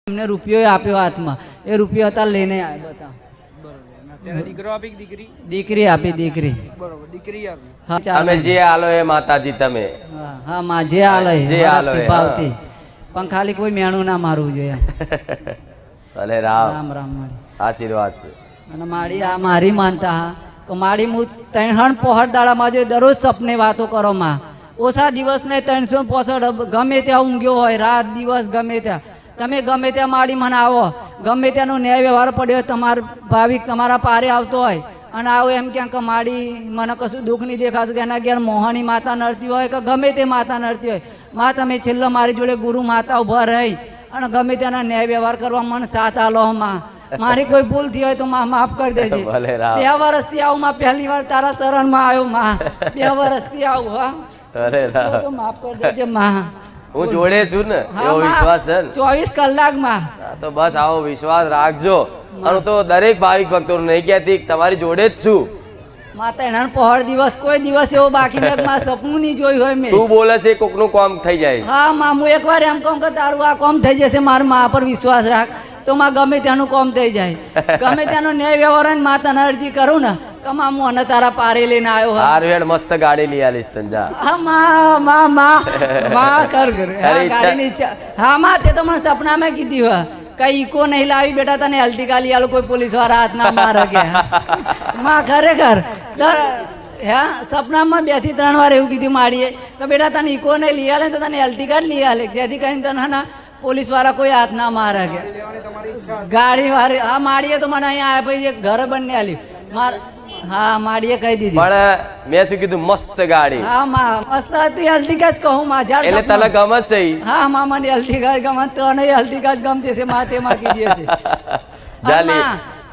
એમને રૂપિયો આપ્યો હાથમાં, એ રૂપિયો હતા લઈને આવ્યો બતા. દીકરો આપી કે દીકરી? દીકરી આપી, દીકરી. બરોબર, દીકરી આપી. હા, તમે જે આલો એ માતાજી તમે. હા હા, માં જે આલે જે આલો એ, ભાવથી, પણ ખાલી કોઈ મેણું ના મારવું જોઈએ. ભલે રામ રામ રામ માડી. આશીર્વાદ છે. અને માડી આ મારી માનતા હા કે માડી હું 3 પહોળ દાડામાં જો દરરોજ સપને વાતો કરો માં. ઓછા દિવસ ને 365 ગમે ત્યાં ઊંઘ્યો હોય, રાત દિવસ ગમે ત્યાં તમે ગમે ત્યાં માડી મને આવો, ગમે ત્યાંનો ન્યાય વ્યવહાર પડ્યો હોય, તમારો ભાવિક તમારા પારે આવતો હોય અને આવો એમ ક્યાંક કે માડી મને કશું દુઃખ નહીં દેખાતું, એના ઘેર મોહણી માતા નડતી હોય કે ગમે તે માતા નડતી હોય, માં તમે છેલ્લો મારી જોડે ગુરુ માતા ઉભા રહી અને ગમે ત્યાંના ન્યાય વ્યવહાર કરવા મને સાથ આલો માં. મારી કોઈ ભૂલ થઈ હોય તો માં માફ કરી દેજે. 2 વર્ષથી આવું માં, પહેલી વાર તારા શરણમાં આવ્યો માં. 2 વર્ષથી આવું હા, તો માફ કરી દેજે માં. હું જોડે છું ને, એવો વિશ્વાસ છે ને. 24 કલાકમાં. તો બસ આવો વિશ્વાસ રાખજો. અને તો દરેક ભાવિક ભક્તો નહીં કહેતી તમારી જોડે જ છું. માતા એના પહોળ દિવસ કોઈ દિવસ એવો બાકી નથી માં સપનું નહીં જોયું હોય મેં. તું બોલે છે કોકનું કામ થઈ જાય. હા માં, હું એકવાર એમ કહું કે તારું આ કામ થઈ જશે, મારા મા પર વિશ્વાસ રાખ, તો માં ગમે ત્યાંનું કામ થઈ જાય. ગમે ત્યાંનો ન્યાય વ્યવહાર ને માતાને અરજી કરું ને કમા હું અને તારા પારે લઈને આવ્યો. હારું મસ્ત ગાડી લઈ આલીશ તંજા. હા માં કર ગાડીની ઈચ્છા. હા માં, તે તો મને સપનામાં કીધી હોય કઈ ઈકો નહીં લાવી બેટા, તને અલ્ટિકા લઈ આલો, કોઈ પોલીસ વાળા હાથ ના મારે કે. માં ખરેખર હા, સપનામાં 2 થી 3 વાર એવું કીધું માડીએ કે બેટા તને ઈકો નહીં લઈ આલે તો તને અલ્ટિકા જ લઈ આલે, જેથી કરીને તને ના પોલીસ વાળા કોઈ હાથ ના મારે કે. ગાડી વાળી હા, માડીએ તો મને અહીંયા આવ્યા પછી ઘર બંને આલ્યું માર. હા, માડીએ કહી દીધી. પણ મેં શું કીધું, મસ્ત ગાડી. હા માં, મસ્ત હતી. અલ્ટિકા જ કહું માં. એટલે તને ગમે જ છે. હા માં, મને અલ્ટિકા ગમે, તને અલ્ટિકા જ ગમતી છે માં, તેમાં કીધી છે.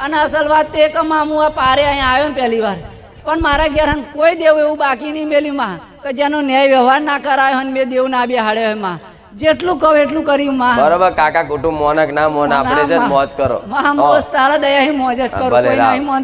અને અસલ વાત તે કે માં હું આ પારે અહીંયા આવ્યો ને પહેલી વાર, પણ મારા ઘેર કોઈ દેવ એવું બાકી નહીં મેલ્યું માં કે જેનો ન્યાય વ્યવહાર ના કરાયો અને મેં દેવ ના બેહાડ્યો હોય માં. જેટલું કહું એટલું કર્યું માં. બરોબર કાકા, કુટુંબ મોનક ના મોન, આપણે જ મોજ કરો. માં મોજ તારા દયા મોજ જ કરો, કોઈ નહીં મોન.